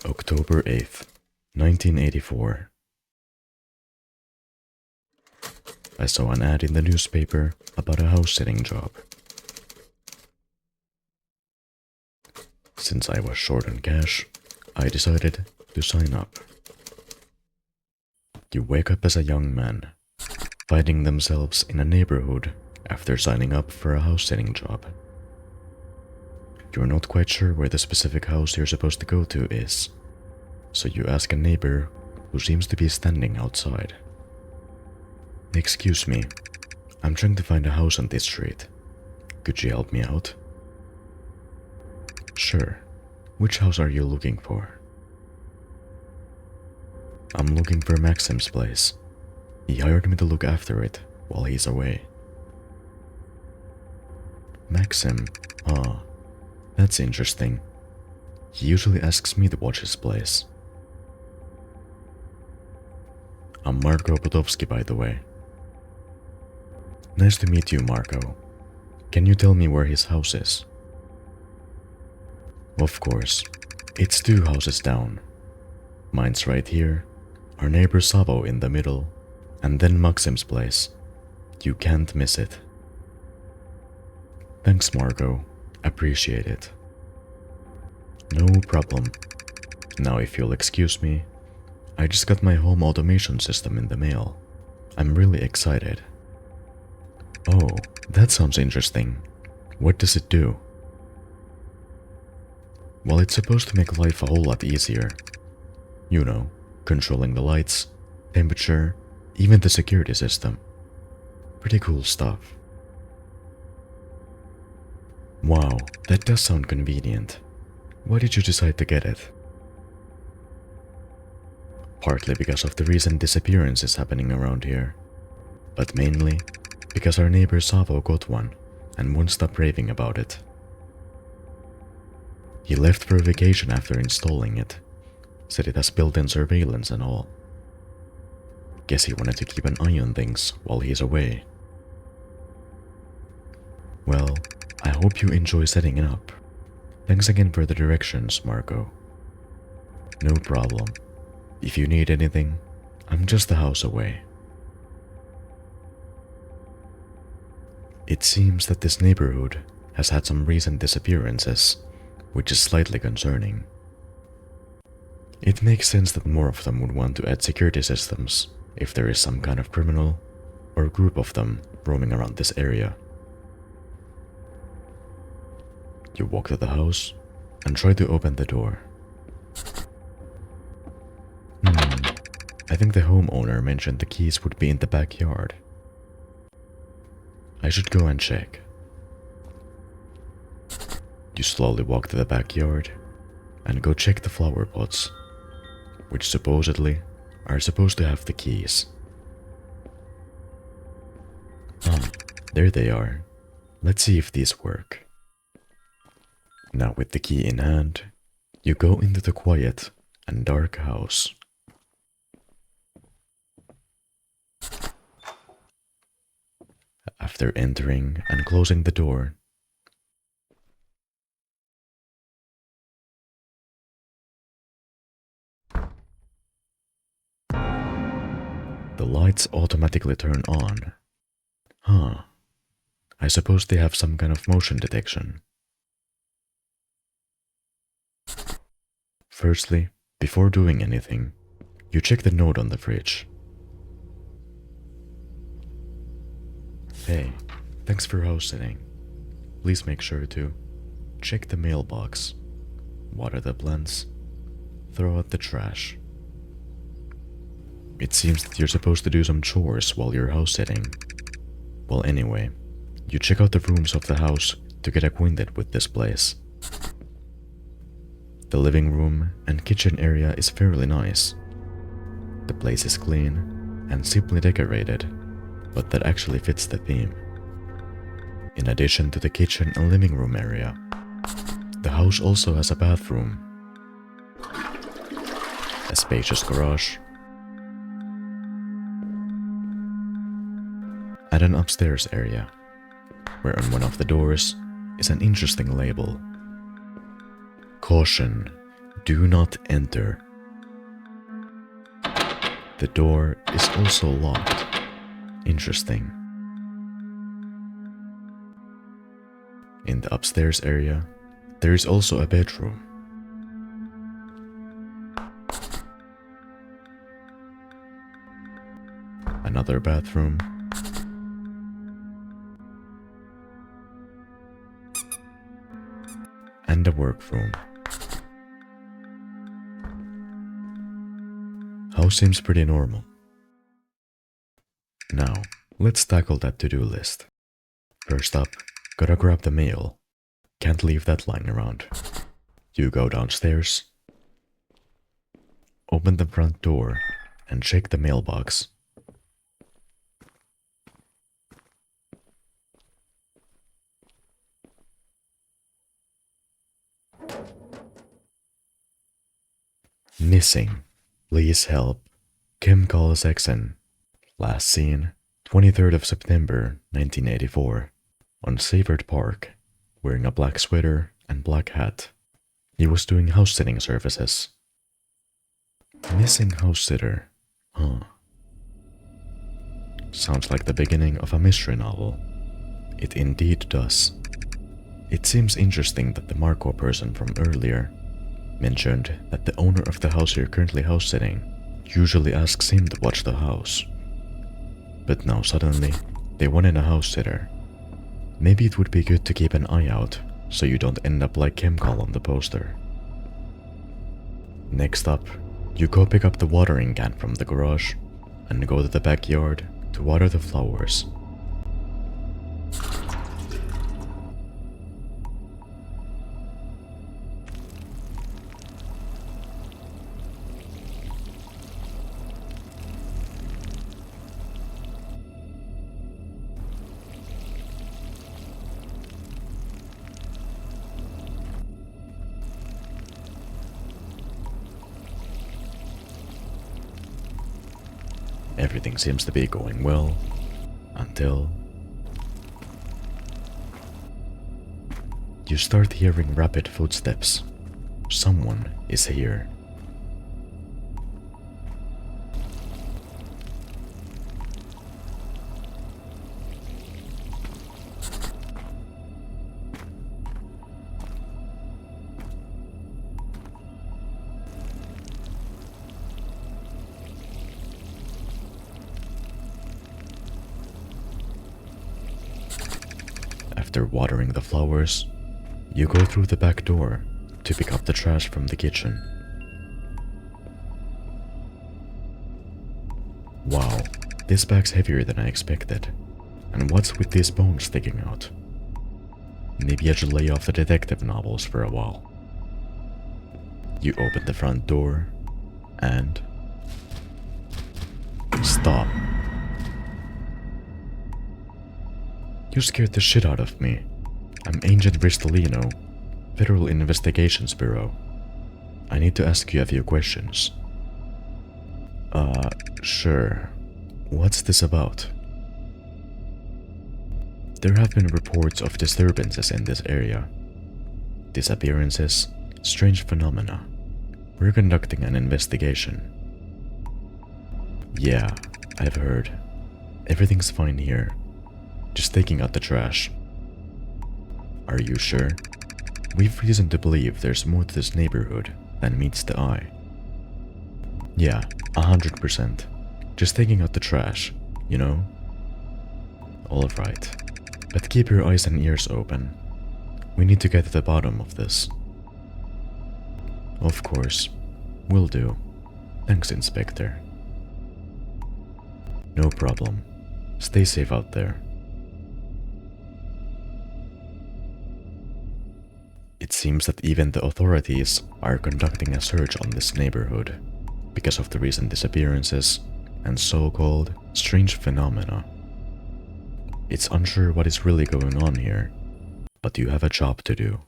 October 8th, 1984. I saw an ad in the newspaper about a house-sitting job. Since I was short on cash, I decided to sign up. You wake up as a young man, finding themselves in a neighborhood after signing up for a house-sitting job. You're not quite sure where the specific house you're supposed to go to is, so you ask a neighbor who seems to be standing outside. "Excuse me, I'm trying to find a house on this street. Could you help me out?" "Sure. Which house are you looking for?" "I'm looking for Maxim's place. He hired me to look after it while he's away." "Maxim? Ah, that's interesting. He usually asks me to watch his place." "I'm Marko Potovsky, by the way." "Nice to meet you, Marko. Can you tell me where his house is?" "Of course. It's 2 houses down. Mine's right here, our neighbor Savo in the middle, and then Maxim's place. You can't miss it." "Thanks, Marko. Appreciate it." "No problem. Now if you'll excuse me, I just got my home automation system in the mail. I'm really excited." "Oh, that sounds interesting. What does it do?" "Well, it's supposed to make life a whole lot easier. You know, controlling the lights, temperature, even the security system. Pretty cool stuff." "Wow, that does sound convenient. Why did you decide to get it?" "Partly because of the recent disappearances happening around here, but mainly because our neighbor Savo got one and won't stop raving about it. He left for a vacation after installing it, said it has built-in surveillance and all. Guess he wanted to keep an eye on things while he's away." "Well, I hope you enjoy setting it up. Thanks again for the directions, Marko." "No problem. If you need anything, I'm just a house away." It seems that this neighborhood has had some recent disappearances, which is slightly concerning. It makes sense that more of them would want to add security systems if there is some kind of criminal or group of them roaming around this area. You walk to the house and try to open the door. I think the homeowner mentioned the keys would be in the backyard. I should go and check." You slowly walk to the backyard and go check the flower pots, which supposedly are supposed to have the keys. Ah, there they are. Let's see if these work. Now with the key in hand, you go into the quiet and dark house. After entering and closing the door, the lights automatically turn on. Huh. I suppose they have some kind of motion detection. Firstly, before doing anything, you check the note on the fridge. "Hey, thanks for house sitting. Please make sure to check the mailbox, water the plants, throw out the trash." It seems that you're supposed to do some chores while you're house sitting. Well, anyway, you check out the rooms of the house to get acquainted with this place. The living room and kitchen area is fairly nice. The place is clean and simply decorated, but that actually fits the theme. In addition to the kitchen and living room area, the house also has a bathroom, a spacious garage, and an upstairs area, where on one of the doors is an interesting label. "Caution, Do not enter. The door is also locked. Interesting. In the upstairs area, there is also a bedroom. Another bathroom. And a workroom. House seems pretty normal. Now, let's tackle that to-do list. First up, gotta grab the mail. Can't leave that lying around. You go downstairs, open the front door, and check the mailbox. Missing. Please help. Kim calls Exon. Last seen, 23rd of September 1984, on Savard Park, wearing a black sweater and black hat. He was doing house sitting services. Missing house sitter. Huh. Sounds like the beginning of a mystery novel. It indeed does. It seems interesting that the Marco person from earlier mentioned that the owner of the house you're currently house sitting usually asks him to watch the house. But now suddenly, they wanted a house sitter. Maybe it would be good to keep an eye out so you don't end up like Chemcall on the poster. Next up, you go pick up the watering can from the garage and go to the backyard to water the flowers. Everything seems to be going well, until you start hearing rapid footsteps. Someone is here. After watering the flowers, you go through the back door to pick up the trash from the kitchen. Wow, this bag's heavier than I expected. And what's with these bones sticking out? Maybe I should lay off the detective novels for a while. You open the front door and stop. You scared the shit out of me. I'm Agent Bristolino, Federal Investigations Bureau. I need to ask you a few questions. Sure. What's this about? There have been reports of disturbances in this area. Disappearances, strange phenomena. We're conducting an investigation. Yeah, I've heard. Everything's fine here. Just taking out the trash. Are you sure? We've reason to believe there's more to this neighborhood than meets the eye. Yeah, 100%. Just taking out the trash, you know? Alright. But keep your eyes and ears open. We need to get to the bottom of this. Of course. Will do. Thanks, Inspector. No problem. Stay safe out there. It seems that even the authorities are conducting a search on this neighborhood because of the recent disappearances and so-called strange phenomena. It's unsure what is really going on here, but you have a job to do.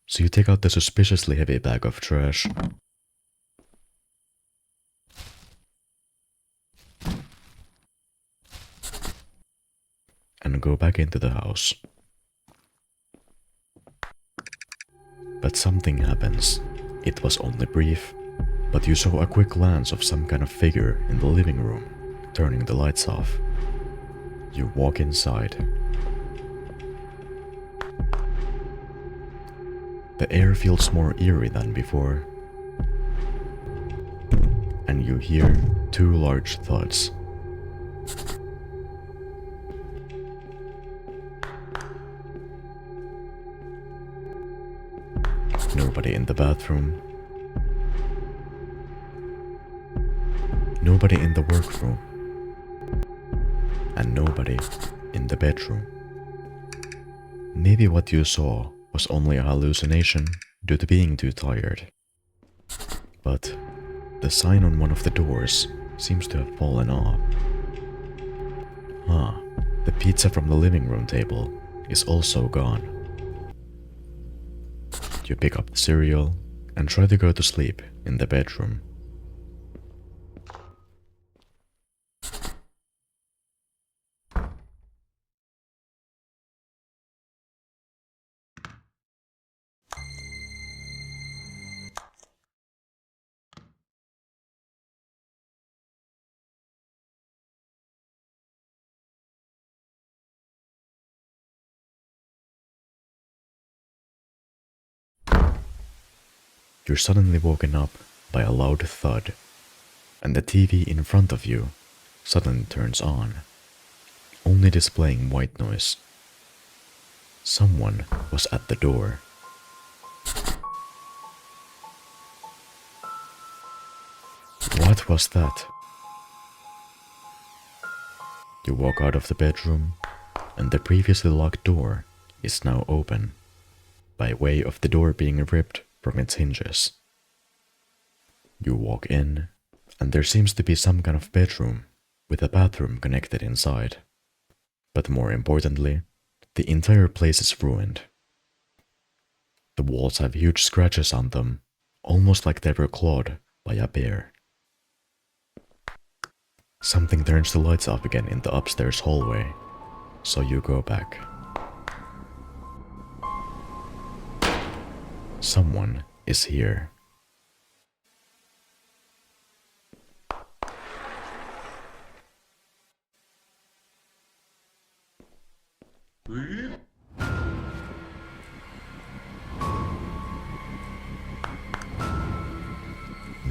So you take out the suspiciously heavy bag of trash and go back into the house. But something happens. It was only brief, but you saw a quick glance of some kind of figure in the living room, turning the lights off. You walk inside. The air feels more eerie than before, and you hear two large thuds. Nobody in the bathroom. Nobody in the workroom. And nobody in the bedroom. Maybe what you saw was only a hallucination due to being too tired. But the sign on one of the doors seems to have fallen off. The pizza from the living room table is also gone. You pick up the cereal and try to go to sleep in the bedroom. You're suddenly woken up by a loud thud, and the TV in front of you suddenly turns on, only displaying white noise. Someone was at the door. What was that? You walk out of the bedroom, and the previously locked door is now open, by way of the door being ripped from its hinges. You walk in, and there seems to be some kind of bedroom with a bathroom connected inside. But more importantly, the entire place is ruined. The walls have huge scratches on them, almost like they were clawed by a bear. Something turns the lights off again in the upstairs hallway, so you go back. Someone is here.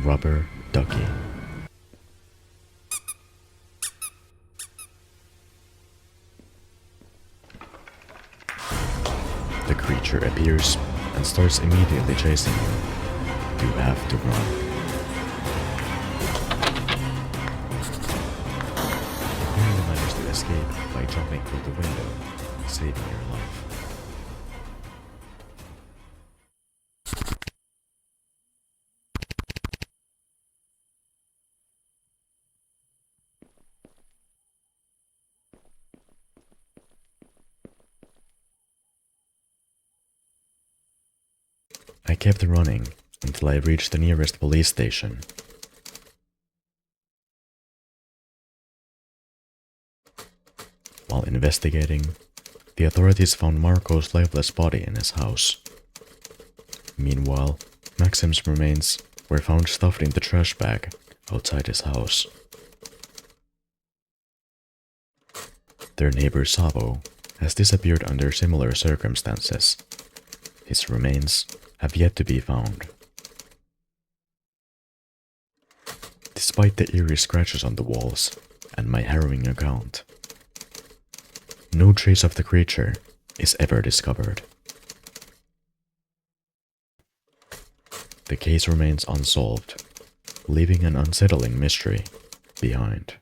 Rubber Ducky. The creature appears and starts immediately chasing you. You have to run. You barely manage to escape by jumping through the window, saving your life. I kept running until I reached the nearest police station. While investigating, the authorities found Marco's lifeless body in his house. Meanwhile, Maxim's remains were found stuffed in the trash bag outside his house. Their neighbor Savo has disappeared under similar circumstances. His remains have yet to be found. Despite the eerie scratches on the walls and my harrowing account, no trace of the creature is ever discovered. The case remains unsolved, leaving an unsettling mystery behind.